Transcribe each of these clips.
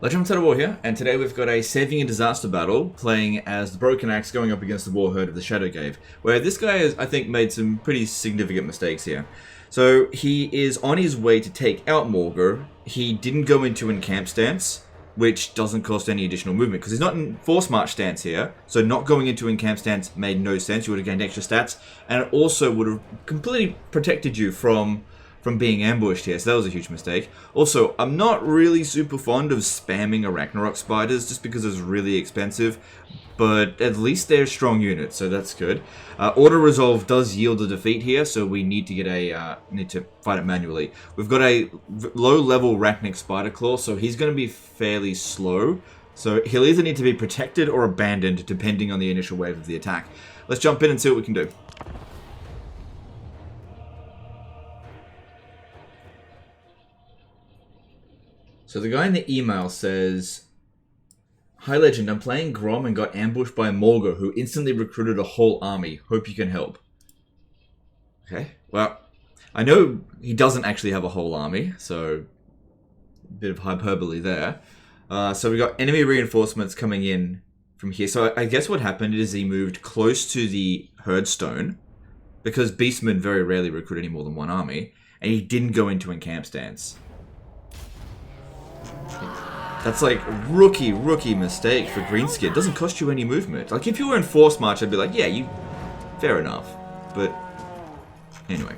Legend of War here, and today we've got a saving and disaster battle playing as the Broken Axe going up against the War Herd of the Shadow Cave, where this guy has, I think, made some pretty significant mistakes here. So he is on his way to take out Morghur. He didn't go into encamp stance, which doesn't cost any additional movement, because he's not in force march stance here, so not going into encamp stance made no sense. You would have gained extra stats, and it also would have completely protected you from being ambushed here, so that was a huge mistake. Also, I'm not really super fond of spamming Ragnarok spiders just because it's really expensive, but at least they're strong units, so that's good. Auto resolve does yield a defeat here, so we need to get need to fight it manually. We've got a low level Rachnik Spider Claw, so he's going to be fairly slow. So he'll either need to be protected or abandoned depending on the initial wave of the attack. Let's jump in and see what we can do. So the guy in the email says, "Hi Legend, I'm playing Grom and got ambushed by Morghur, who instantly recruited a whole army. Hope you can help." Okay, well, I know he doesn't actually have a whole army, so a bit of hyperbole there. So we got enemy reinforcements coming in from here. So I guess what happened is he moved close to the Herdstone, because Beastmen very rarely recruit any more than one army, and he didn't go into encamp stance. That's like rookie mistake for Greenskin. It doesn't cost you any movement. Like if you were in Force March, I'd be like, yeah, fair enough. But anyway,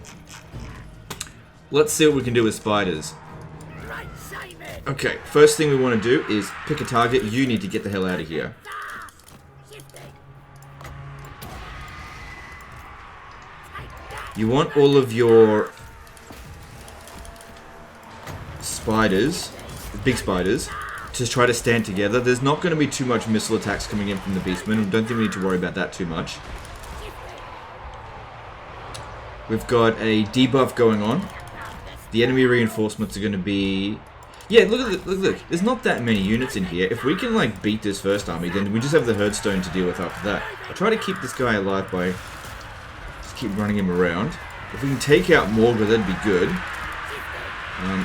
let's see what we can do with spiders. Okay, first thing we want to do is pick a target. You need to get the hell out of here. You want all of your spiders, the big spiders, to try to stand together. There's not going to be too much missile attacks coming in from the Beastmen. I don't think we need to worry about that too much. We've got a debuff going on. The enemy reinforcements are going to be... Yeah, look. There's not that many units in here. If we can, like, beat this first army, then we just have the Herdstone to deal with after that. I'll try to keep this guy alive by just keep running him around. If we can take out Morghur, that'd be good.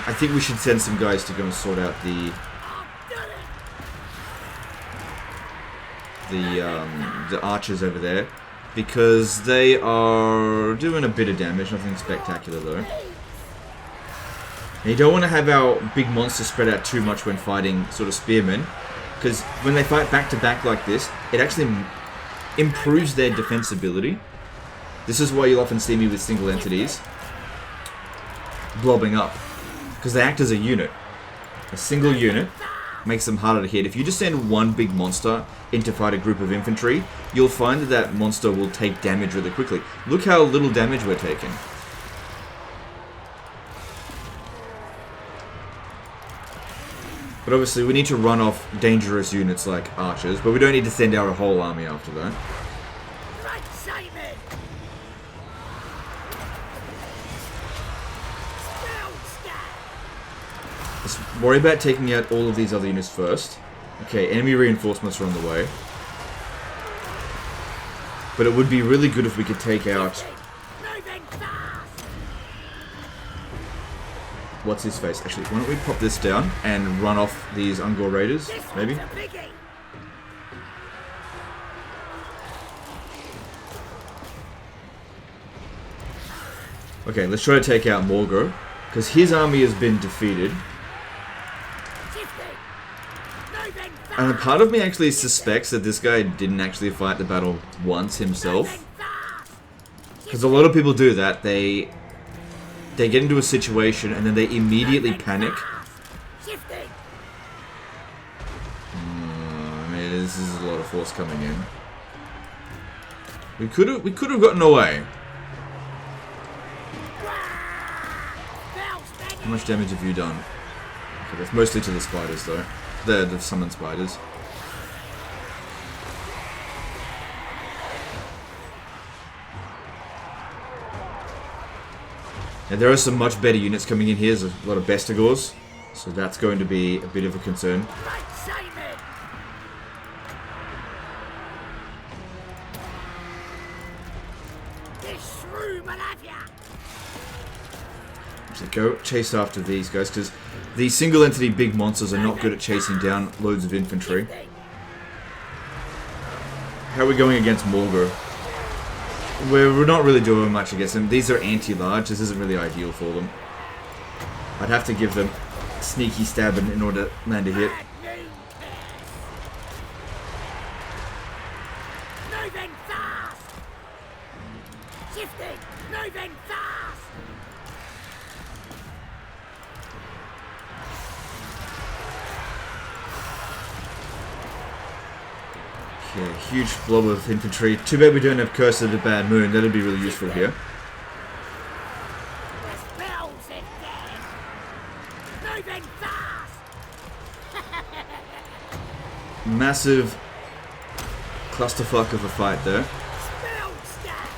I think we should send some guys to go and sort out the archers over there, because they are doing a bit of damage, nothing spectacular though. And you don't want to have our big monsters spread out too much when fighting sort of spearmen, because when they fight back to back like this, it actually improves their defensibility. This is why you'll often see me with single entities blobbing up, because they act as a unit. A single unit makes them harder to hit. If you just send one big monster in to fight a group of infantry, you'll find that that monster will take damage really quickly. Look how little damage we're taking. But obviously we need to run off dangerous units like archers, but we don't need to send out a whole army after that. Let's worry about taking out all of these other units first. Okay, enemy reinforcements are on the way. But it would be really good if we could take out... What's his face? Actually, why don't we pop this down and run off these Ungor Raiders, maybe? Okay, let's try to take out Morghur, because his army has been defeated. And a part of me actually suspects that this guy didn't actually fight the battle once himself. Because a lot of people do that. They get into a situation and then they immediately panic. Man, this is a lot of force coming in. We could have gotten away. How much damage have you done? Okay, that's mostly to the spiders though. The summoned spiders. And there are some much better units coming in here. There's a lot of Bestigors, so that's going to be a bit of a concern. So go chase after these guys, because the single entity big monsters are not good at chasing down loads of infantry. How are we going against Morghur? We're not really doing much against them. These are anti-large. This isn't really ideal for them. I'd have to give them sneaky stabbing in order to land a hit. Moving fast! Shifting! Moving fast! Okay, huge blob of infantry. Too bad we don't have Curse of the Bad Moon. That'd be really useful here. The spells are dead! Moving fast! Massive clusterfuck of a fight there. Spell stack!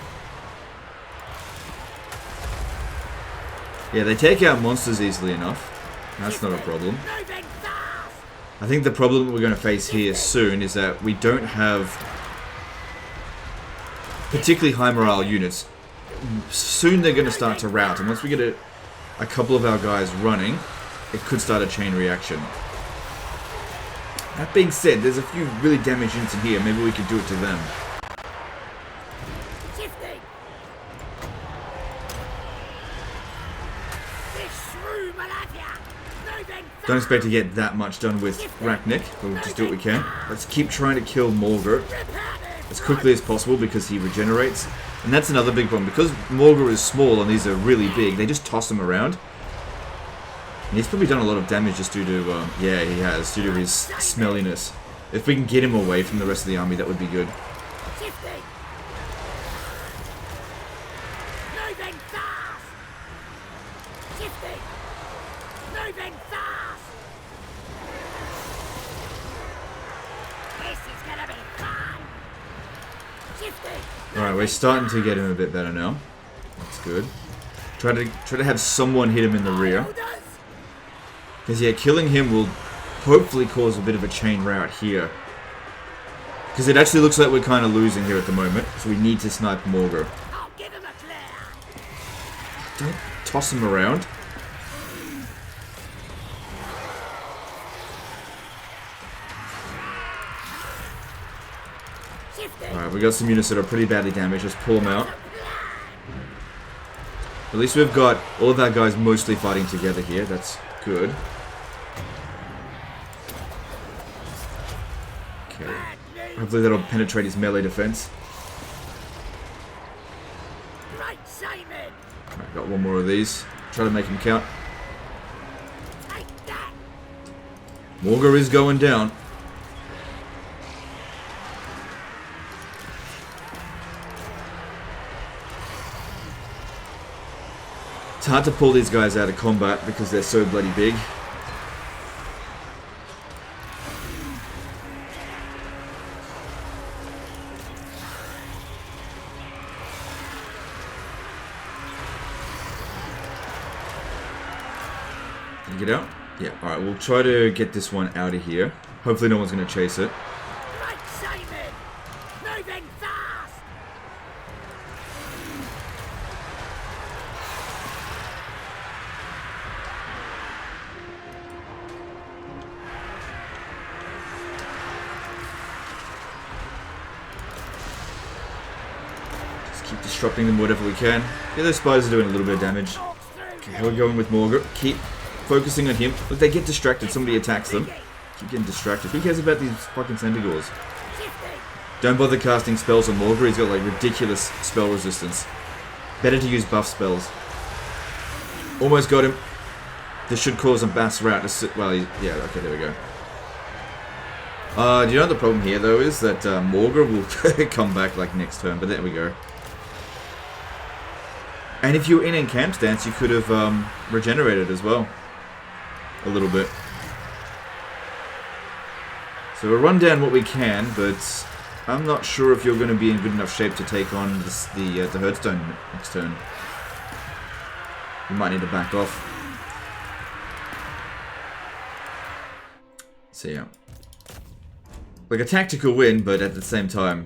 Yeah, they take out monsters easily enough. That's not a problem. Moving fast! I think the problem that we're going to face here soon is that we don't have particularly high morale units. Soon they're going to start to rout, and once we get a couple of our guys running, it could start a chain reaction. That being said, there's a few really damaged units in here. Maybe we could do it to them. Shifting! This shrew will have ya! Moving fast! Don't expect to get that much done with Rachnik, but we'll just do what we can. Let's keep trying to kill Morghur as quickly as possible because he regenerates. And that's another big problem. Because Morghur is small and these are really big, they just toss him around. And he's probably done a lot of damage just due to, yeah, he has, due to his smelliness. If we can get him away from the rest of the army, that would be good. Shifting! Moving fast! Shifting! Moving fast! This is gonna be fun! Shifting! Alright, we're starting to get him a bit better now. That's good. Try to have someone hit him in the rear. Because, yeah, killing him will hopefully cause a bit of a chain rout here. Because it actually looks like we're kind of losing here at the moment. So we need to snipe Morghur. I'll give him a clear! Don't toss him around. Shifting! Alright, we got some units that are pretty badly damaged. Let's pull them out. At least we've got all of our guys mostly fighting together here. That's good. Okay. Hopefully that'll penetrate his melee defense. Right, Simon! Alright, got one more of these. Try to make him count. Take that! Morghur is going down. It's hard to pull these guys out of combat because they're so bloody big. Can you get out? Yeah, alright, we'll try to get this one out of here. Hopefully no one's going to chase it. Right, Simon! Moving fast! Just keep disrupting them whatever we can. Yeah, those spiders are doing a little bit of damage. Okay, we're going with Morghur. Keep focusing on him. If they get distracted, somebody attacks them. Keep getting distracted. Who cares about these fucking Centaurs? Don't bother casting spells on Morghur. He's got like ridiculous spell resistance. Better to use buff spells. Almost got him. This should cause a mass rout to sit. Well, yeah, okay, there we go. Do you know what the problem here though is that Morghur will come back like next turn, but there we go. And if you were in encamp stance, you could have regenerated as well. A little bit. So we'll run down what we can, but I'm not sure if you're going to be in good enough shape to take on the Herdstone next turn. You might need to back off. So yeah. Like a tactical win, but at the same time,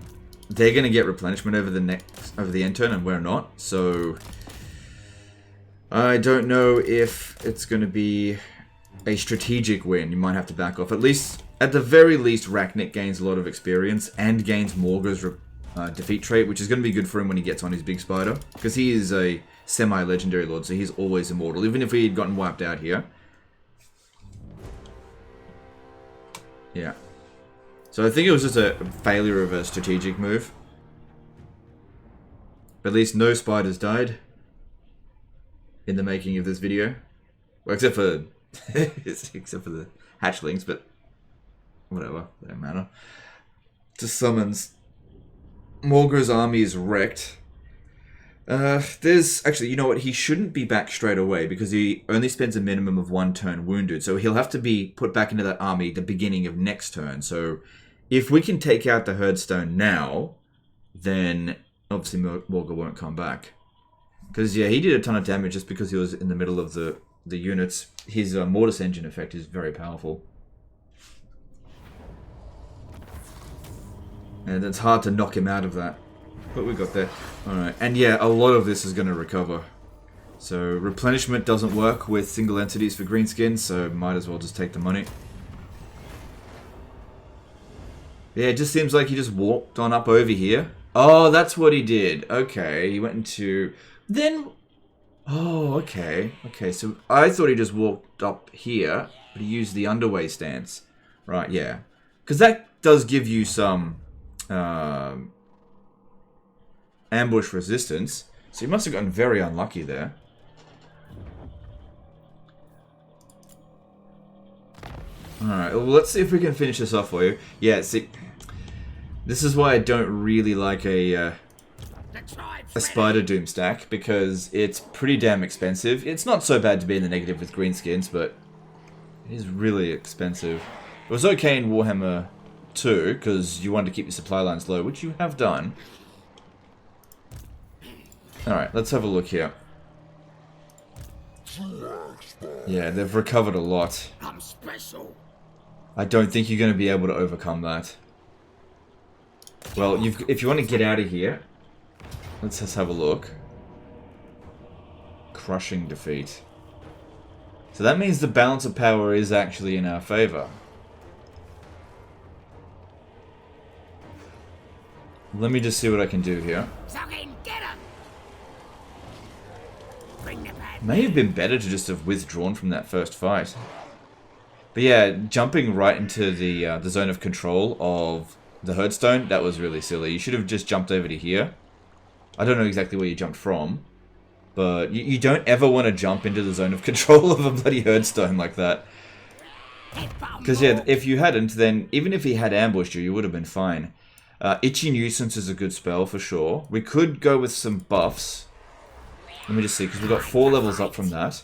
they're going to get replenishment over the end turn, and we're not. So I don't know if it's going to be a strategic win. You might have to back off. At the very least, Rachnik gains a lot of experience and gains Morghur's defeat trait, which is going to be good for him when he gets on his big spider. Because he is a semi-legendary lord, so he's always immortal, even if he had gotten wiped out here. Yeah. So I think it was just a failure of a strategic move. But at least no spiders died in the making of this video. Well, except for the hatchlings, but whatever, they don't matter. Just summons. Morghur's army is wrecked. There's actually, you know what? He shouldn't be back straight away because he only spends a minimum of 1 turn wounded. So he'll have to be put back into that army at the beginning of next turn. So if we can take out the Herdstone now, then obviously Morghur won't come back. Because, yeah, he did a ton of damage just because he was in the middle of the units. His Mortis Engine effect is very powerful. And it's hard to knock him out of that. But we got there. Alright, and yeah, a lot of this is going to recover. So, replenishment doesn't work with single entities for greenskins, so might as well just take the money. Yeah, it just seems like he just walked on up over here. Oh, that's what he did. Okay, he went into... Then... Oh, okay. Okay, so I thought he just walked up here, but he used the underway stance. Right, yeah. Because that does give you some... ambush resistance. So he must have gotten very unlucky there. Alright, well, let's see if we can finish this off for you. Yeah, see... This is why I don't really like a Spider Doom stack, because it's pretty damn expensive. It's not so bad to be in the negative with greenskins, but it is really expensive. It was okay in Warhammer 2, because you wanted to keep your supply lines low, which you have done. Alright, let's have a look here. Yeah, they've recovered a lot. I'm special. I don't think you're going to be able to overcome that. Well, if you want to get out of here, let's just have a look. Crushing defeat. So that means the balance of power is actually in our favor. Let me just see what I can do here. Get him. Bring the bad. May have been better to just have withdrawn from that first fight. But yeah, jumping right into the zone of control of the Herdstone, that was really silly. You should have just jumped over to here. I don't know exactly where you jumped from, but you don't ever want to jump into the zone of control of a bloody Herdstone like that. Because yeah, if you hadn't, then even if he had ambushed you, you would have been fine. Itchy Nuisance is a good spell for sure. We could go with some buffs. Let me just see, because we've got 4 levels up from that.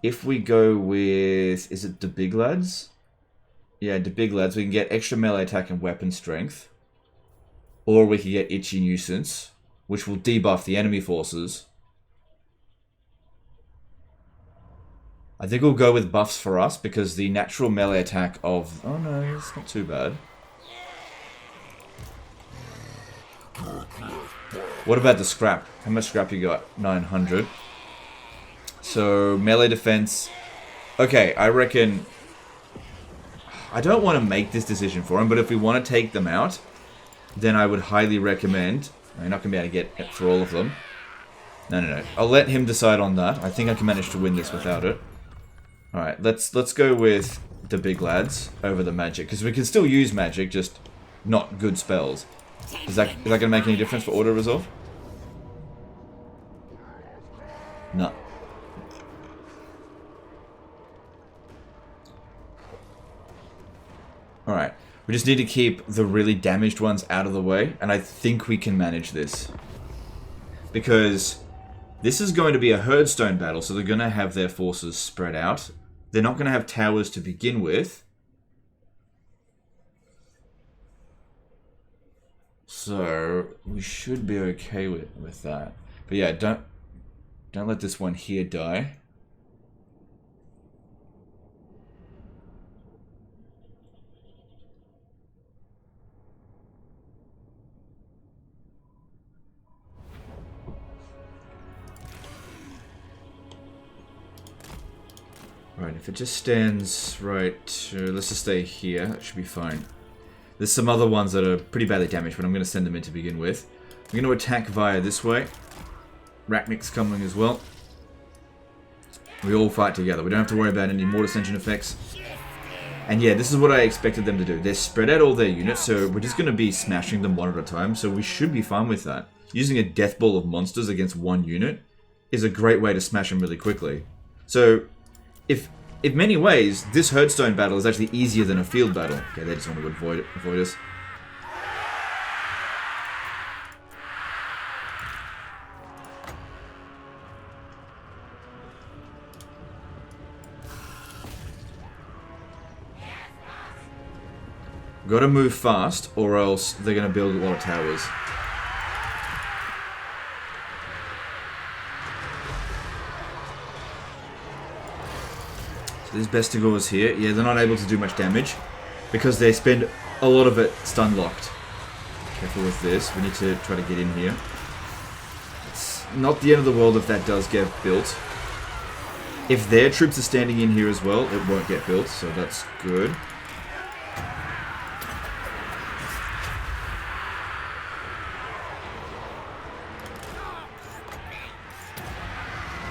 If we go with... Is it the Big Lads? Yeah, the Big Lads. We can get extra melee attack and weapon strength. Or we can get Itchy Nuisance, which will debuff the enemy forces. I think we'll go with buffs for us, because the natural melee attack of... Oh no, it's not too bad. What about the scrap? How much scrap you got? 900. So, melee defense. Okay, I reckon... I don't want to make this decision for him, but if we want to take them out, then I would highly recommend... You're not going to be able to get it for all of them. No. I'll let him decide on that. I think I can manage to win this without it. Alright, let's go with the Big Lads over the magic, because we can still use magic, just not good spells. Is that going to make any difference for auto-resolve? No. Alright, we just need to keep the really damaged ones out of the way, and I think we can manage this. Because this is going to be a Herdstone battle, so they're going to have their forces spread out. They're not going to have towers to begin with. So, we should be okay with that. But yeah, don't let this one here die. if it just stands right, let's just stay here. That should be fine. There's some other ones that are pretty badly damaged, but I'm going to send them in to begin with. I'm going to attack via this way. Rachnik's coming as well. We all fight together. We don't have to worry about any mortar ascension effects. And yeah, this is what I expected them to do. They're spread out all their units, so we're just going to be smashing them one at a time, so we should be fine with that. Using a death ball of monsters against one unit is a great way to smash them really quickly. So, if in many ways, this Herdstone battle is actually easier than a field battle. Okay, they just want to avoid us. Gotta move fast, or else they're gonna build a lot of towers. So there's Bestigors here. Yeah, they're not able to do much damage because they spend a lot of it stun locked. Careful with this. We need to try to get in here. It's not the end of the world if that does get built. If their troops are standing in here as well, it won't get built, so that's good.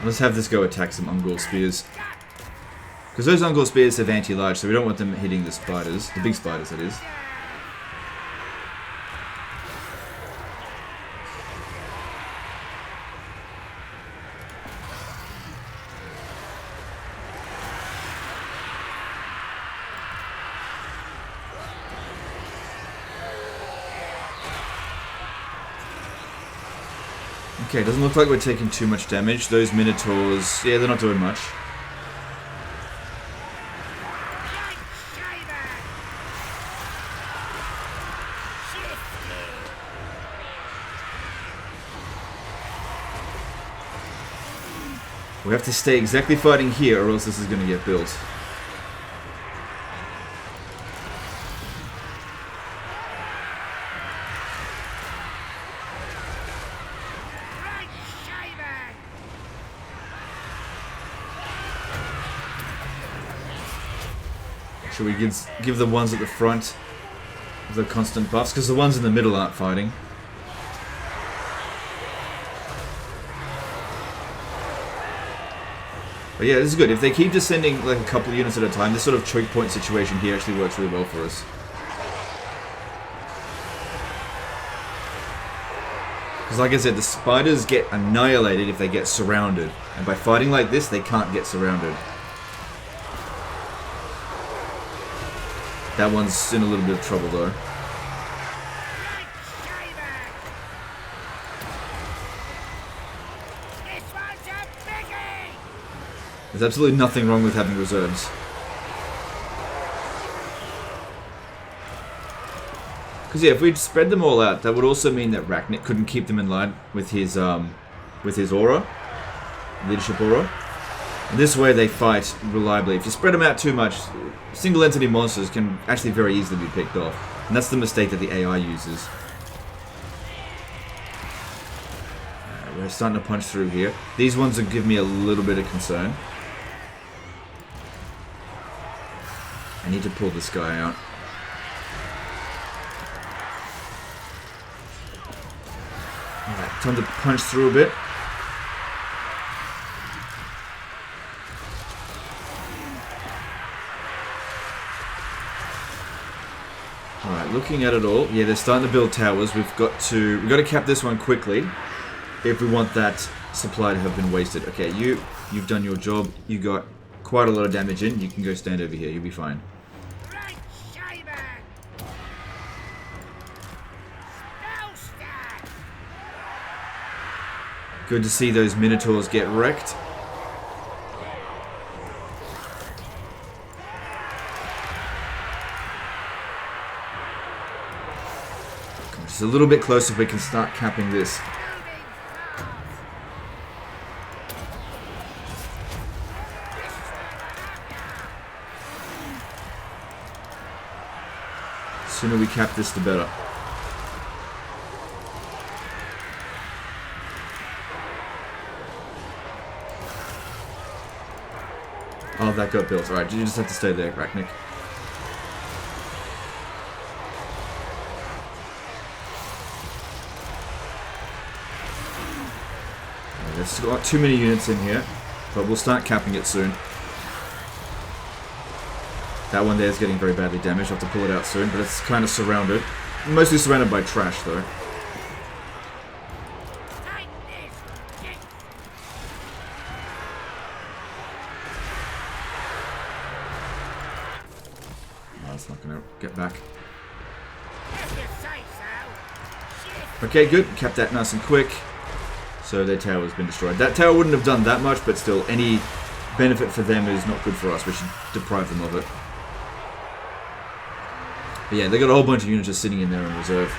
Let's have this go attack some Ungor spears. Because those Ungor spears have anti-large, so we don't want them hitting the spiders. The big spiders, that is. Okay, doesn't look like we're taking too much damage. Those Minotaurs, yeah, they're not doing much. We have to stay exactly fighting here, or else this is going to get built. Should we give the ones at the front the constant buffs? Because the ones in the middle aren't fighting. But yeah, this is good. If they keep descending like a couple of units at a time, this sort of choke point situation here actually works really well for us. Because like I said, the spiders get annihilated if they get surrounded. And by fighting like this, they can't get surrounded. That one's in a little bit of trouble though. There's absolutely nothing wrong with having reserves. Because yeah, if we'd spread them all out, that would also mean that Rachnik couldn't keep them in line with his aura, leadership aura. And this way they fight reliably. If you spread them out too much, single entity monsters can actually very easily be picked off. And that's the mistake that the AI uses. We're starting to punch through here. These ones will give me a little bit of concern. I need to pull this guy out. Alright, time to punch through a bit. Alright, looking at it all, yeah, they're starting to build towers. We've got to cap this one quickly if we want that supply to have been wasted. Okay, you've done your job. You got quite a lot of damage in. You can go stand over here. You'll be fine. Good to see those Minotaurs get wrecked. Just a little bit closer if we can start capping this. The sooner we cap this, the better. Oh, that got built. Alright, you just have to stay there, Arachnic. There's got too many units in here, but we'll start capping it soon. That one there is getting very badly damaged. I'll have to pull it out soon, but it's kind of surrounded. Mostly surrounded by trash, though. Oh, that's not going to get back. Okay, good. Kept that nice and quick. So their tower has been destroyed. That tower wouldn't have done that much, but still, any benefit for them is not good for us. We should deprive them of it. But yeah, they got a whole bunch of units just sitting in there in reserve.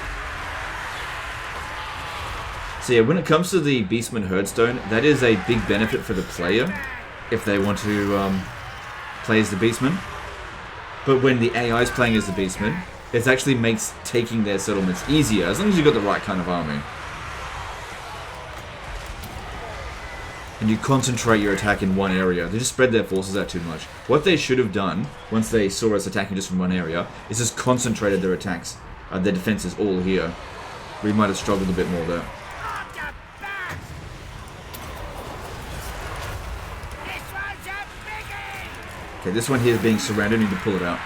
So yeah, when it comes to the Beastman Herdstone, that is a big benefit for the player if they want to play as the Beastman. But when the AI is playing as the Beastman, it actually makes taking their settlements easier, as long as you've got the right kind of army. And you concentrate your attack in one area. They just spread their forces out too much. What they should have done, once they saw us attacking just from one area, is just concentrated their attacks, their defenses all here. We might have struggled a bit more there. Okay, this one here is being surrounded. I need to pull it out.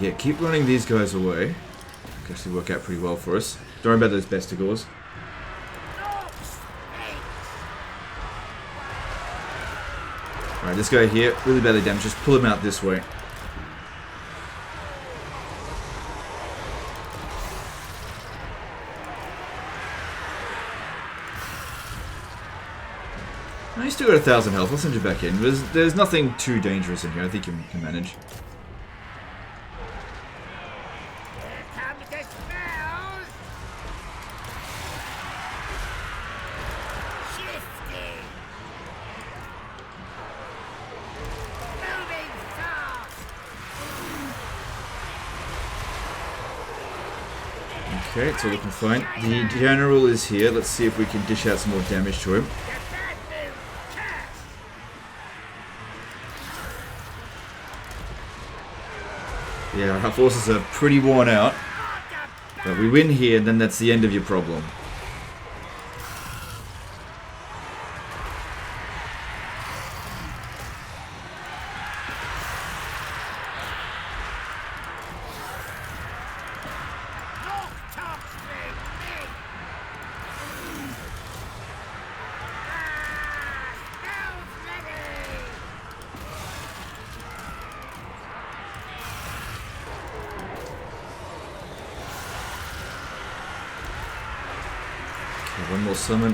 Yeah, keep running these guys away. Could actually work out pretty well for us. Don't worry about those bestigors. Alright, this guy here, really badly damaged. Just pull him out this way. No, he's still got 1,000 health. I'll send you back in. There's nothing too dangerous in here. I think you can manage. Okay, it's all looking fine. The general is here. Let's see if we can dish out some more damage to him. Yeah, our forces are pretty worn out. But we win here, then that's the end of your problem. One more summon.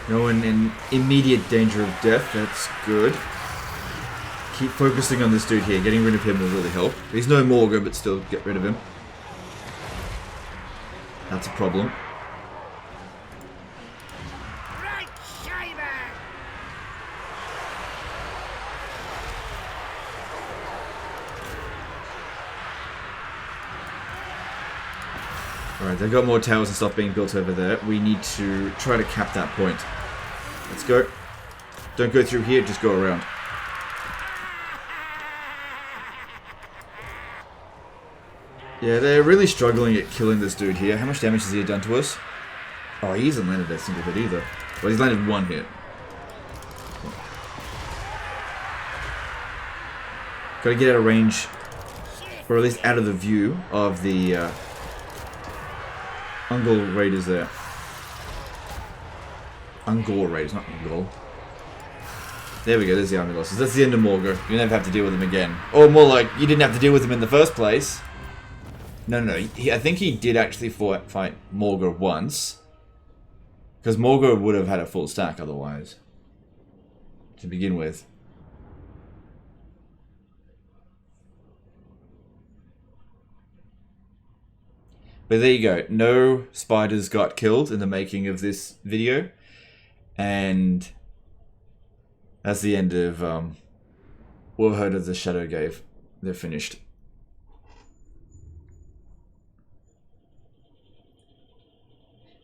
No one in immediate danger of death. That's good. Keep focusing on this dude here. Getting rid of him will really help. He's no Morghur, but still get rid of him. That's a problem. Alright, they've got more towers and stuff being built over there. We need to try to cap that point. Let's go. Don't go through here, just go around. Yeah, they're really struggling at killing this dude here. How much damage has he done to us? Oh, he hasn't landed a single hit either. Well, he's landed one hit. Gotta get out of range, or at least out of the view of the Ungol Raiders there. Ungol Raiders, not Ungol. There we go, there's the army losses. That's the end of Morghur. You never have to deal with him again. Or more like, you didn't have to deal with him in the first place. No. I think he did actually fight Morghur once. Because Morghur would have had a full stack otherwise. To begin with. But there you go. No spiders got killed in the making of this video. And that's the end of Warhead of the Shadow Gave. They're finished.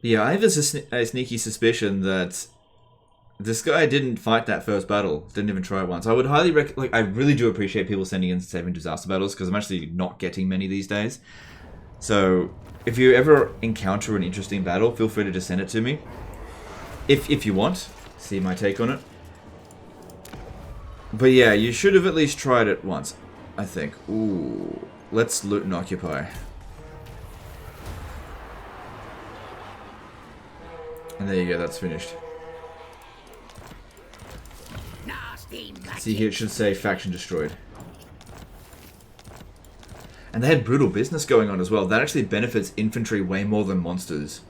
Yeah, I have a sneaky suspicion that this guy didn't fight that first battle. Didn't even try it once. I would highly recommend... I really do appreciate people sending in saving disaster battles, because I'm actually not getting many these days. So, if you ever encounter an interesting battle, feel free to just send it to me. If you want. See my take on it. But yeah, you should have at least tried it once, I think. Ooh. Let's loot and occupy. And there you go, that's finished. See here, it should say faction destroyed. And they had brutal business going on as well. That actually benefits infantry way more than monsters.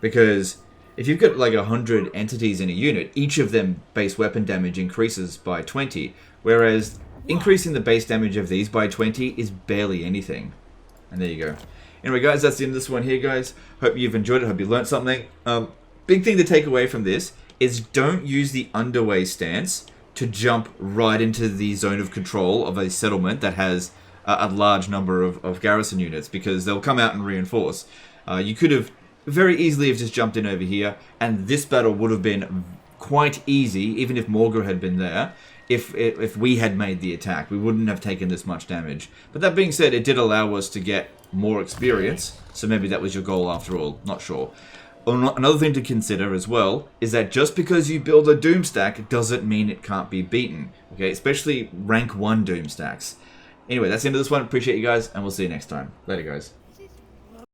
Because if you've got like 100 entities in a unit, each of them base weapon damage increases by 20. Whereas increasing the base damage of these by 20 is barely anything. And there you go. Anyway guys, that's the end of this one here guys. Hope you've enjoyed it, hope you learned something. Big thing to take away from this is don't use the underway stance to jump right into the zone of control of a settlement that has a large number of garrison units, because they'll come out and reinforce. You could have very easily have just jumped in over here, and this battle would have been quite easy, even if Morghur had been there. If we had made the attack, we wouldn't have taken this much damage. But that being said, it did allow us to get more experience, so maybe that was your goal after all, not sure. Another thing to consider as well is that just because you build a Doom stack doesn't mean it can't be beaten. Okay, especially rank 1 Doom stacks. Anyway, that's the end of this one. Appreciate you guys, and we'll see you next time. Later, guys.